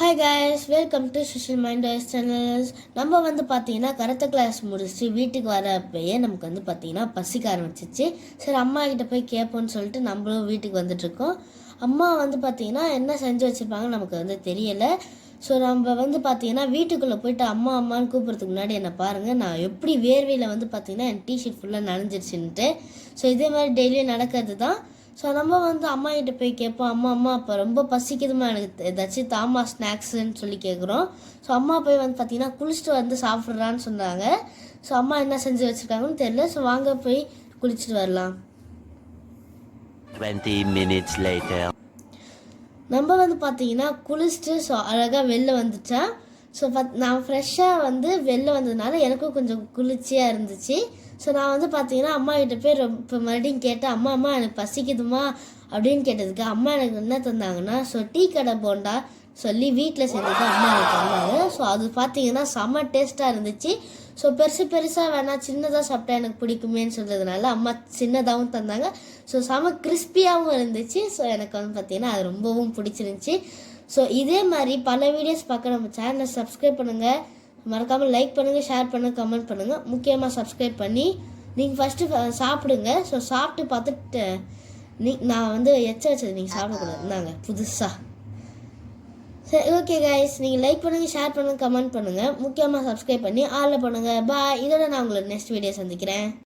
Hi guys, welcome to social minders channels. நம்ம பார்த்தீங்கன்னா karate class முடிச்சுட்டு வீட்டுக்கு வரப்பயே நமக்கு பார்த்தீங்கன்னா பசிக்க ஆரம்பிச்சிச்சு. சரி, அம்மா கிட்ட போய் கேட்போன்னு சொல்லிட்டு நம்மளும் வீட்டுக்கு வந்துட்டுருக்கோம். அம்மா பார்த்தீங்கன்னா என்ன செஞ்சு வச்சுருப்பாங்க நமக்கு தெரியலை. ஸோ நம்ம பார்த்தீங்கன்னா வீட்டுக்குள்ளே போயிட்டு அம்மா அம்மான்னு கூப்பிட்றதுக்கு முன்னாடி என்ன பாருங்கள், நான் எப்படி வேர்வையில் பார்த்தீங்கன்னா என் டிஷர்ட் ஃபுல்லாக நனைஞ்சிருச்சுன்ட்டு. ஸோ இதே மாதிரி டெய்லியும் நடக்கிறது தான். ஸோ நம்ம அம்மா கிட்ட போய் கேட்போம், அம்மா அப்போ ரொம்ப பசிக்குதுமா, எனக்கு ஏதாச்சும் தாமா ஸ்நாக்ஸுன்னு சொல்லி கேட்குறோம். ஸோ அம்மா போய் பார்த்தீங்கன்னா குளிச்சுட்டு சாப்பிட்றான்னு சொன்னாங்க. ஸோ அம்மா என்ன செஞ்சு வச்சுருக்காங்கன்னு தெரியல. ஸோ வாங்க போய் குளிச்சுட்டு வரலாம். 20 minutes later. நம்ம பார்த்தீங்கன்னா குளிச்சுட்டு ஸோ அழகாக வெளில வந்துட்டேன். ஸோ நான் ஃப்ரெஷ்ஷாக வெளில வந்ததுனால எனக்கும் கொஞ்சம் குளிர்ச்சியாக இருந்துச்சு. ஸோ நான் பார்த்தீங்கன்னா அம்மா கிட்ட போய் இப்போ மறுபடியும் கேட்டேன், அம்மா எனக்கு பசிக்குதுமா அப்படின்னு கேட்டதுக்கு அம்மா எனக்கு என்ன தந்தாங்கன்னா, ஸோ டீ கடை போண்டா சொல்லி வீட்டில் செஞ்சது அம்மா எனக்கு தந்தாங்க. ஸோ அது பார்த்தீங்கன்னா செம்ம டேஸ்ட்டாக இருந்துச்சு. ஸோ பெருசாக வேணாம், சின்னதாக சாப்பிட்டா எனக்கு பிடிக்குமேன்னு சொல்கிறதுனால அம்மா சின்னதாகவும் தந்தாங்க. ஸோ செம்ம கிறிஸ்பியாகவும் இருந்துச்சு. ஸோ எனக்கு பார்த்தீங்கன்னா அது ரொம்பவும் பிடிச்சிருந்துச்சி. ஸோ இதே மாதிரி பல வீடியோஸ் பார்க்க நம்ம சேனலை சப்ஸ்கிரைப் பண்ணுங்கள். மறக்காமல் லைக் பண்ணுங்கள், ஷேர் பண்ணுங்கள், கமெண்ட் பண்ணுங்கள். முக்கியமாக சப்ஸ்கிரைப் பண்ணி நீங்கள் ஃபஸ்ட்டு சாப்பிடுங்க. ஸோ சாப்பிட்டு பார்த்துட்டு நான் எச்ச வச்சது நீங்கள் சாப்பிடக்கூடாது. இருந்தாங்க புதுசாக. சரி, ஓகே கைஸ், நீங்கள் லைக் பண்ணுங்கள், ஷேர் பண்ணுங்கள், கமெண்ட் பண்ணுங்கள். முக்கியமாக சப்ஸ்கிரைப் பண்ணி ஆளில் பண்ணுங்கள். பாய். இதோட நான் உங்களை நெக்ஸ்ட் வீடியோ சந்திக்கிறேன்.